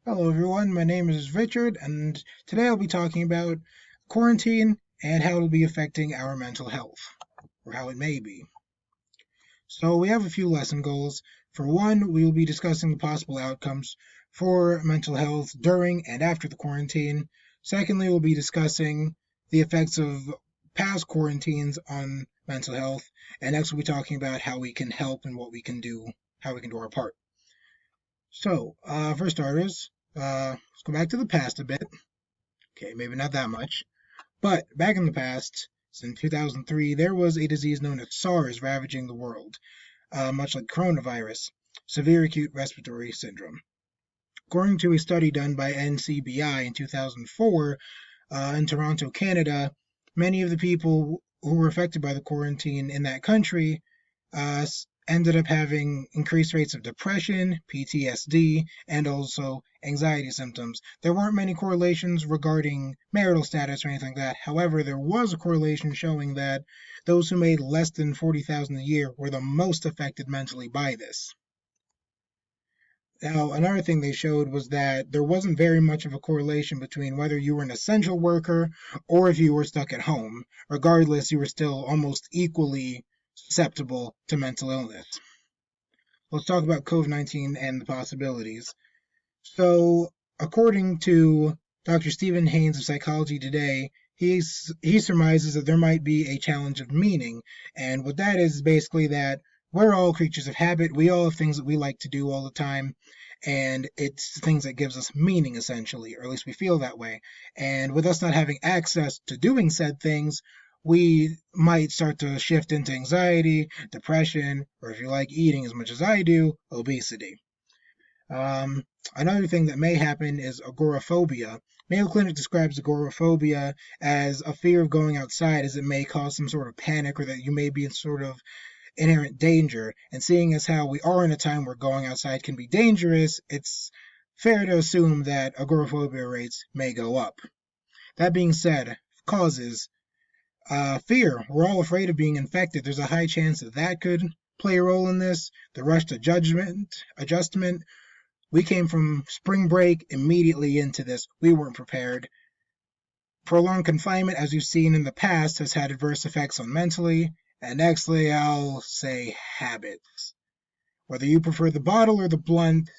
Hello, everyone. My name is Richard, and today I'll be talking about quarantine and how it'll be affecting our mental health, or how it may be. So, we have a few lesson goals. For one, we will be discussing the possible outcomes for mental health during and after the quarantine. Secondly, we'll be discussing the effects of past quarantines on mental health. And next, we'll be talking about how we can help and what we can do, how we can do our part. So, for starters, let's go back to the past a bit. Okay, maybe not that much. But back in the past, in 2003, there was a disease known as SARS ravaging the world, much like coronavirus, severe acute respiratory syndrome. According to a study done by NCBI in 2004 in Toronto, Canada, many of the people who were affected by the quarantine in that country uh, ended up having increased rates of depression, PTSD, and also anxiety symptoms. There weren't many correlations regarding marital status or anything like that. However, there was a correlation showing that those who made less than 40,000 a year were the most affected mentally by this. Now, another thing they showed was that there wasn't very much of a correlation between whether you were an essential worker or if you were stuck at home. Regardless, you were still almost equally susceptible to mental illness. Let's talk about COVID-19 and the possibilities. So, according to Dr. Stephen Haynes of Psychology Today, he surmises that there might be a challenge of meaning. And what that is basically that we're all creatures of habit. We all have things that we like to do all the time. And it's things that gives us meaning, essentially, or at least we feel that way. And with us not having access to doing said things, we might start to shift into anxiety, depression, or if you like eating as much as I do, obesity. Um, Another thing that may happen is agoraphobia. Mayo Clinic describes agoraphobia as a fear of going outside, as it may cause some sort of panic or that you may be in sort of inherent danger. And seeing as how we are in a time where going outside can be dangerous, it's fair to assume that agoraphobia rates may go up. That being said, causes fear. We're all afraid of being infected. There's a high chance that that could play a role in this. The rush to adjustment, we came from spring break immediately into this. We weren't prepared. Prolonged confinement, as we've seen in the past, has had adverse effects on mentally. And nextly, I'll say habits. Whether you prefer the bottle or the blunt,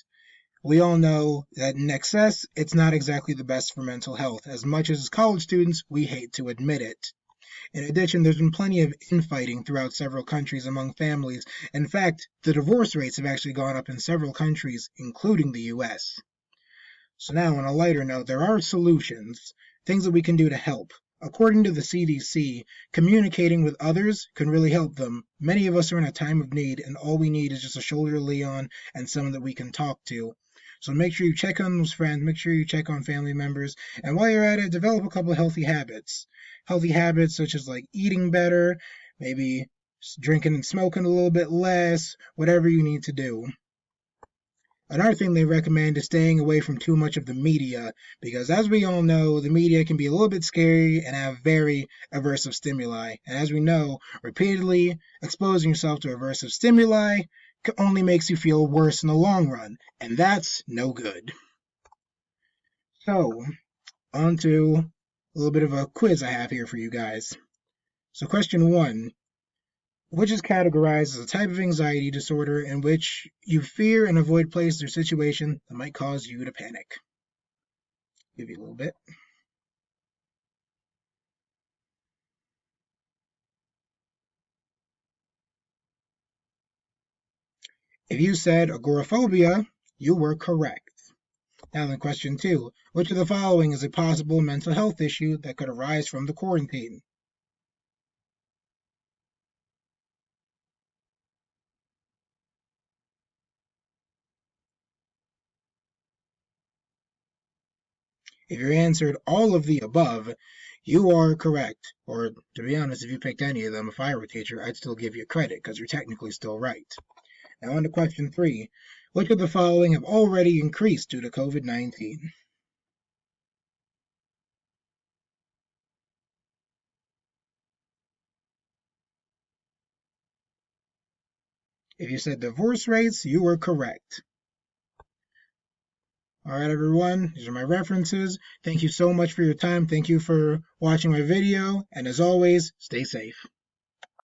we all know that in excess, it's not exactly the best for mental health. As much as college students, we hate to admit it. In addition, there's been plenty of infighting throughout several countries among families. In fact, the divorce rates have actually gone up in several countries, including the US. So now, on a lighter note, there are solutions, things that we can do to help. According to the CDC, communicating with others can really help them. Many of us are in a time of need, and all we need is just a shoulder to lean on and someone that we can talk to. So make sure you check on those friends, make sure you check on family members, and while you're at it, develop a couple of healthy habits. Healthy habits such as like eating better, maybe drinking and smoking a little bit less, whatever you need to do. Another thing they recommend is staying away from too much of the media, because as we all know, the media can be a little bit scary and have very aversive stimuli. And as we know, repeatedly exposing yourself to aversive stimuli only makes you feel worse in the long run, and that's no good. So, on to a little bit of a quiz I have here for you guys. So, question one, which is categorized as a type of anxiety disorder in which you fear and avoid places or situations that might cause you to panic. Give you a little bit. If you said agoraphobia, you were correct. Now then, question two, which of the following is a possible mental health issue that could arise from the quarantine? If you answered all of the above, you are correct. Or, to be honest, if you picked any of them, if I were a teacher, I'd still give you credit because you're technically still right. Now, on to question three. Which of the following have already increased due to COVID 19? If you said divorce rates, you were correct. All right, everyone, these are my references. Thank you so much for your time. Thank you for watching my video. And as always, stay safe.